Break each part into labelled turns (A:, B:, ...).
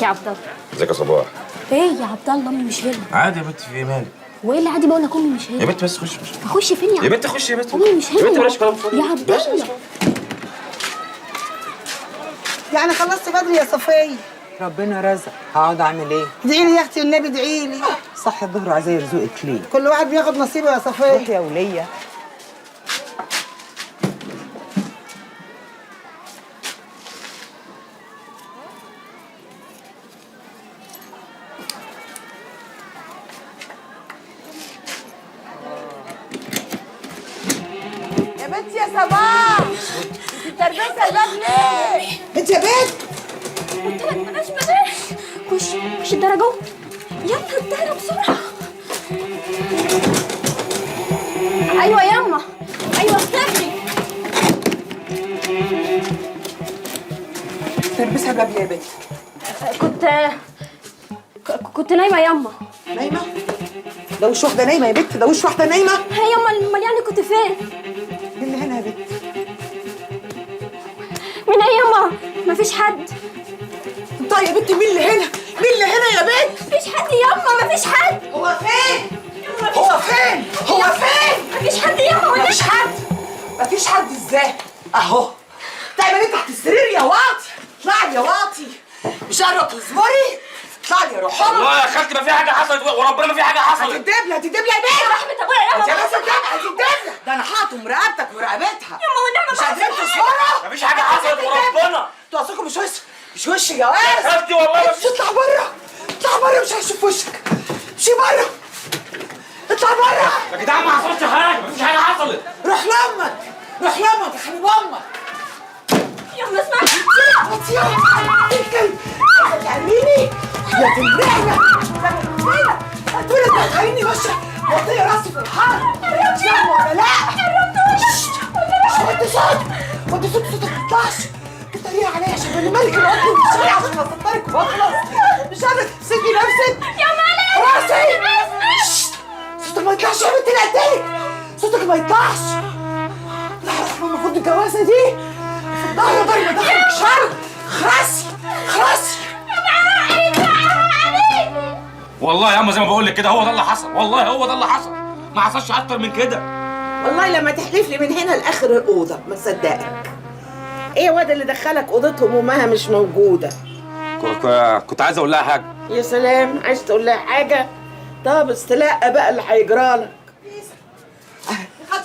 A: ازيك يا عبد الله؟
B: ازيك يا صباح؟
A: ايه يا عبد الله امي مش هنا.
B: عادي يا بنت، في ايه مالك؟
A: وايه اللي عادي بقول لك امي مش هنا؟
B: يا بنت بس خش
A: اخش فين
B: يا بنت خش يا بنت.
A: امي مش هنا
B: يا بنت بلاش كلام فاضي
A: يا عبد الله.
C: يعني خلصت بدري يا صفية؟
D: ربنا رزق، هقعد اعمل ايه؟
C: ادعي لي يا اختي والنبي ادعي لي.
D: صح الظهر عايزه يرزقك ليه؟
C: كل واحد بياخد نصيبه يا
D: روحي
C: صفية.
D: يا وليه.
C: يا بنت يا صباح، انت تربسها الباب ليه؟ انت يا بنت
A: قلت لك بلاش بلاش. خش الدرجة جوه. يلا الدرجة بسرعة. ايوه ياما، ايوه افتحي.
D: تربسها الباب ليه يا بنت؟
A: كنت نايمة ياما.
D: نايمه؟ ده وش واحده نايمه يا بنت، ده وش واحده نايمه؟
A: هي ياما امال يعني كنت فين؟
D: مين اللي هنا يا بنت؟
A: مين ايه ياما؟ مفيش حد.
D: طيب يا بنت مين اللي هنا؟ مين اللي هنا يا بنت؟
A: مفيش حد ياما، مفيش حد.
D: هو فين؟ هو فين؟ هو فين؟
A: مفيش حد ياما.
D: مفيش حد؟ مفيش حد ازاي؟ اهو دايما انت تحت السرير يا واطي، اطلعي يا واطي، مش قادره تصبري؟ اطلعي يا روح امك.
B: والله يا خالتي ما في حاجه حصلت وربنا ما في حاجه حصلت.
D: هتدبلها هتدبلها يا بنت.
A: رحمة ابويا ياما.
D: انت يا بنت هتدبلها، ده انا حاطم رقبتك ورقبتها.
A: ياما والنعمة
D: مش قادرين تصبروا؟
B: مفيش حاجه حصلت وربنا.
D: انتوا اصلكم مش وش جواز.
B: خالتي والله
D: بس اطلع بره، اطلع بره، مش هشوف وشك. امشي بره، اطلع بره.
B: يا جدعان ما حصلش حاجه، مفيش حاجه حصلت.
D: روح لامك، روح لامك يا حبيب امك.
A: ياما اسمعي.
D: وطيها الكلب هتعمليني يا تنبيعنا يا هتقولي انت هتخليني ماشيه وطيه راسي في الحرب. فاهم ولا لا؟ وطي صوتك ما تطلعش. بتتريق عليا عشان انا ملك القط في الشارع عشان اصطرك واخلص. مش قادره تمسكي نفسك
A: يا مالك
D: راسي. صوتك ما يطلعش يا بنت اللي قدامك، صوتك ما يطلعش. لا رحمه المفروض الجوازه دي في الظهر ضربه دخلك شرب. خرسي
B: والله يا اما زي ما بقول لك كده هو ده اللي حصل، والله هو ده اللي حصل، ما حصلش اكتر من كده.
C: والله لما تحلف لي من هنا لاخر الاوضه ما صدقك. ايه واد اللي دخلك اوضتهم وامها مش موجوده؟
B: كنت عايز اقول لها حاجه.
C: يا سلام، عايز تقول لها حاجه؟ طب استلقى بقى اللي هيجرالك.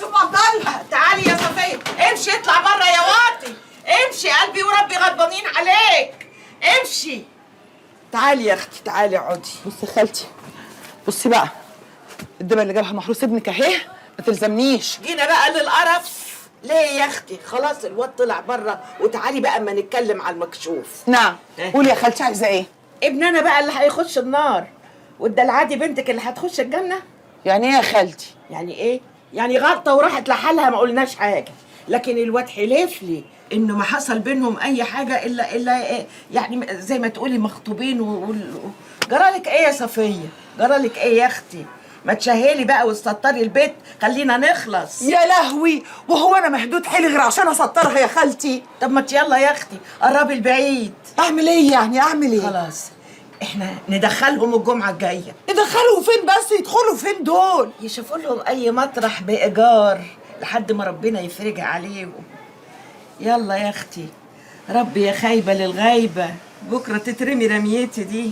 D: شوف عبد الله،
C: تعالي يا صفيه، امشي اطلع بره يا واطي، امشي قلبي وربي غضبانين عليك، امشي. تعالي يا اختي، تعالي اقعدي.
D: بصي يا خالتي، بصي بقى الدبه اللي جابها محروس ابنك اهي، ما تلزمنيش.
C: جينا بقى للقرف ليه يا اختي؟ خلاص الواد طلع بره، وتعالي بقى اما نتكلم على المكشوف.
D: نعم قولي يا خالتي عايزه ايه؟
C: ابننا بقى اللي هيخش النار، والدلعادي بنتك اللي هتخش الجنه.
D: يعني ايه يا خالتي؟
C: يعني ايه؟ يعني غلطه وراحت لحالها، ما قلناش حاجه، لكن الواد حلف لي انه ما حصل بينهم اي حاجه الا إيه؟ يعني زي ما تقولي مخطوبين جرالك ايه يا صفيه؟ جرالك ايه يا اختي؟ ما تشهلي بقى وتسطري البيت، خلينا نخلص.
D: يا لهوي، وهو انا مهدود حيلي غير عشان اسطرها يا خالتي؟
C: طب ما يلا يا اختي قربي البعيد.
D: اعمل ايه يعني؟ اعمل ايه؟
C: خلاص احنا ندخلهم الجمعه الجايه.
D: يدخلوا فين بس؟ يدخلوا فين دول؟
C: يشوفوا لهم اي مطرح بايجار لحد ما ربنا يفرجها عليهم. يلا يا اختي، ربي يا خايبه للغايبه، بكره تترمي رميتي دي،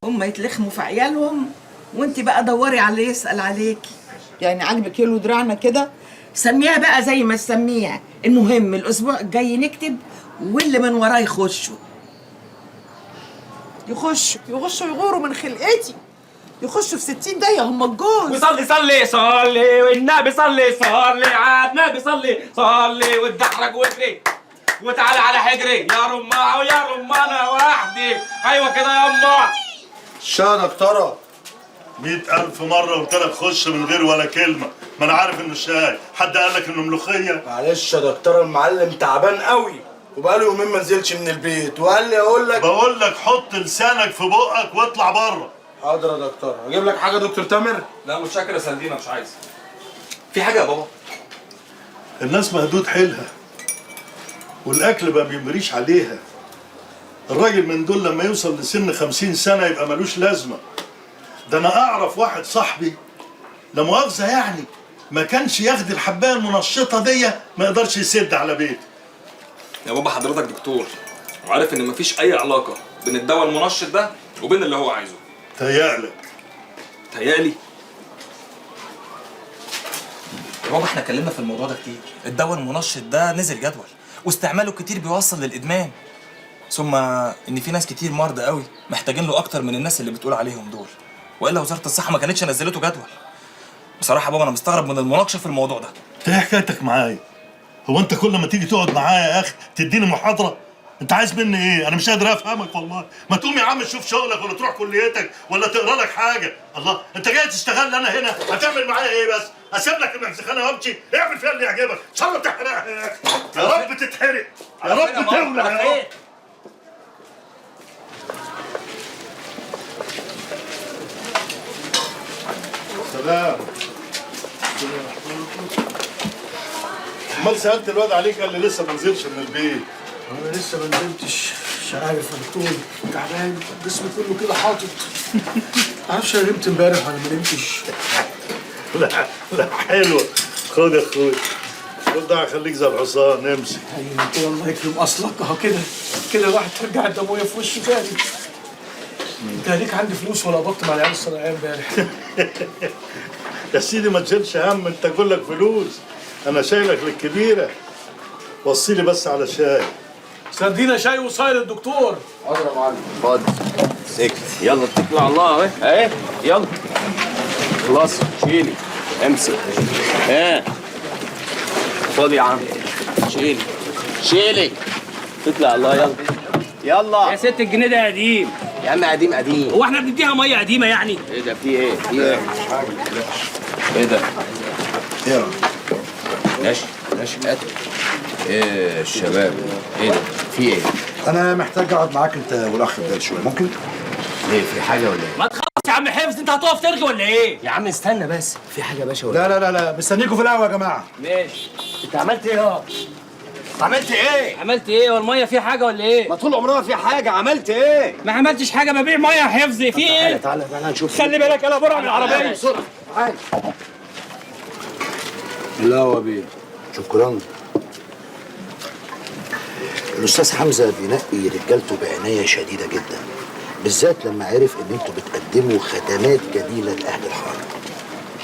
C: هم يتلخموا في عيالهم وانت بقى دوري على اللي يسال عليكي.
D: يعني عاجبك يلو دراعنا كده؟
C: سميها بقى زي ما تسميها، المهم الاسبوع الجاي نكتب واللي من وراه يخشوا
D: يغوروا من خلقتي، يخشوا في 60 دقيقة هم الجوز.
B: وصلي صلي صلي والنبي صلي صلي على النبي صلي صلي واتدحرج واجري وتعالى على حجري يا رماعه ويا رمانه وحدي. ايوه كده يا امه.
E: شانك ترى 100,000 مرة قلت لك خش من غير ولا كلمة، ما أنا عارف إنه شاي، حد قال لك إنه ملوخية؟
F: معلش يا دكتور، المعلم تعبان قوي وبقاله يومين ما نزلش من البيت وقال لي بقول لك حط لسانك في بقك واطلع بره. حاضر يا دكتور، اجيب لك حاجة يا دكتور تامر؟
B: لا متشكر يا سندينا، مش عايز. في حاجة يا بابا؟
E: الناس مهدود حيلها والأكل ما بيمريش عليها، الراجل من دول لما يوصل لسن 50 سنة يبقى ملوش لازمة. ده أنا أعرف واحد صاحبي لا مؤاخذة يعني ما كانش ياخد الحباية المنشطة دي ما يقدرش يسد على بيته.
B: يا بابا حضرتك دكتور وعارف ان مفيش اي علاقه بين الدواء المنشط ده وبين اللي هو عايزه.
E: تهيألك.
B: تهيألي يا بابا احنا اتكلمنا في الموضوع ده كتير. الدواء المنشط ده نزل جدول واستعماله كتير بيوصل للادمان، ثم ان في ناس كتير مرضى قوي محتاجين له اكتر من الناس اللي بتقول عليهم دول، والا وزاره الصحه ما كانتش نزلته جدول. بصراحه يا بابا انا مستغرب من المناقشه في الموضوع ده.
E: انت ايه حكايتك معايا؟ هو انت كل ما تيجي تقعد معايا يا اخي تديني محاضره؟ انت عايز مني ايه؟ انا مش قادر افهمك والله. ما تقوم يا عم تشوف شغلك ولا تروح كليتك ولا تقرا لك حاجه. الله، انت جاي تشتغل انا هنا هتعمل معايا ايه بس؟ اسيب لك المكسخانه وامشي؟ اعمل فيها اللي يعجبك، ان شاء الله تحرقها يا اخي. يا رب تتحرق، يا رب تولع يا رب. سلام. امال سالت الواد عليك قال لي لسه ما نزلش من البيت.
F: انا لسه ما نزلتش، مش عارف يا دكتور، تعبان جسمي كله كده حاطط. معرفش انا نمت امبارح ولا ما نمتش.
E: لا لا حلوه، خد يا اخويا، خد ده هيخليك زي الحصان. امسك.
F: ايوه كده الله يكرم اصلك اهو كده كده الواحد ترجع الدمويه في وشه تاني. انت هديك عندي فلوس ولا قبضت مع العيال الصناعيه امبارح؟
E: يا سيدي ما تشيلش هم، انت كلك فلوس، انا شايلك للكبيره. وصيلي بس على شاي.
F: سردينا شاي وصاير الدكتور.
G: حاضر يا معلم. اتفضل. سكت. يلا اتكل على الله اهي اهي يلا. خلاص شيلي امسك. خد يا عم شيلي شيلي. اتكل على الله يلا. يلا
H: يا ست الجنيه ده قديم
G: يا عم. قديم قديم.
H: هو احنا بنديها ميه قديمه يعني؟
G: ايه ده في ايه؟ في ايه؟ ايه ده؟
E: يلا
G: ماشي ماشي قاتل. ايه الشباب؟ ايه ده؟ في ايه؟
I: انا محتاج اقعد معاك انت والاخ بدال شويه، ممكن؟
G: ليه في حاجه ولا ايه؟
H: ما تخلص يا عم حفظ، انت هتقف ترغي ولا ايه؟
G: يا عم استنى بس، في حاجه يا باشا ولا
I: لا لا لا لا، مستنيكوا في القهوه يا جماعه.
H: ماشي. انت عملت ايه يا؟
G: عملت ايه؟
H: عملت ايه؟ والميه فيها حاجه ولا ايه؟
G: ما طول عمرنا في حاجه. عملت ايه؟
H: ما عملتش حاجه، ببيع ميه يا حفظ. في ايه؟
G: تعالى تعالى نشوف.
H: خلي بالك يلا برع من العربيه
G: بسرعه تعالى.
I: القهوه بيه. شكرا.
J: الأستاذ حمزة بينقي رجالته بعناية شديدة جدا، بالذات لما عرف إن أنتوا بتقدموا خدمات جميلة لأهل الحارة.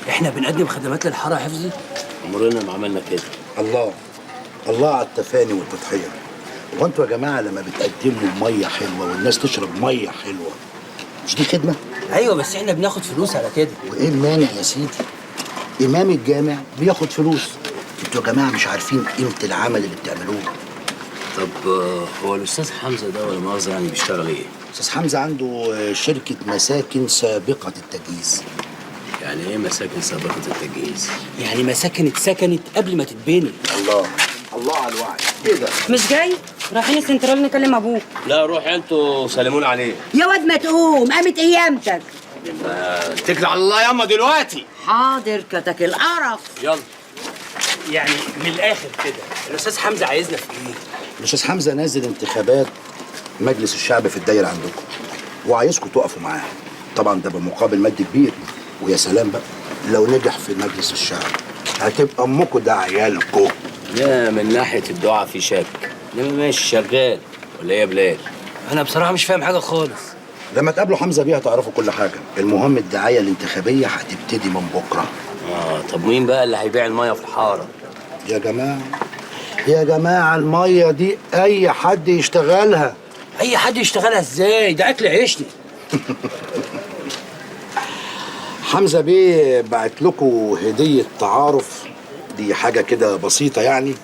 H: احنا بنقدم خدمات للحاره يا حفظي؟
G: عمرنا ما عملنا كده.
J: الله الله على التفاني والتضحية. هو أنتوا يا جماعة لما بتقدموا مية حلوة والناس تشرب مية حلوة، مش دي خدمة؟
H: ايوه بس احنا بناخد فلوس على كده.
J: وإيه المانع يا سيدي؟ إمام الجامع بياخد فلوس. أنتوا يا جماعة مش عارفين قيمة العمل اللي بتعملوه.
G: طب هو الاستاذ حمزه ده ولا مؤاخذه يعني بيشتغل ايه؟
J: أستاذ حمزة عنده شركة مساكن سابقة التجهيز.
G: يعني ايه مساكن سابقه التجهيز؟
H: يعني مساكن اتسكنت قبل ما تتبني.
J: الله الله على الوعي. إيه ده؟
K: مش جاي؟ رايحين السنترال نكلم ابوك.
G: لا روح انتوا سلمون عليه.
K: يا واد ما تقوم، قامت ايامتك.
G: اتكل على الله ياما دلوقتي.
K: حاضر كتك القرف.
G: يلا.
H: يعني من الاخر كده الاستاذ حمزه عايزنا في ايه؟
J: الأستاذ حمزة نازل انتخابات مجلس الشعب في الدايرة عندكم، وعايزكم تقفوا معاه. طبعا ده بمقابل مادي كبير، ويا سلام بقى لو نجح في مجلس الشعب هتبقى امكم ده عيالكم.
G: لا من ناحيه الدعاء في شك، انما ماشي شغال ولا ايه يا بلال؟
H: انا بصراحه مش فاهم حاجه خالص.
J: لما تقابلوا حمزة بيه هتعرفوا كل حاجة. المهم الدعاية الانتخابية هتبتدي من بكرة.
G: طب مين بقى اللي هيبيع الميه في الحاره؟
J: يا جماعة يا جماعة المية دي أي حد يشتغلها.
H: اي حد يشتغلها ازاي؟ ده اكل عيشنا.
J: حمزة بيه بعت لكم هدية تعارف، دي حاجة كده بسيطة يعني،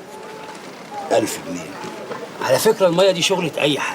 J: 1000 جنيه.
H: على فكره الميه دي شغله اي حد.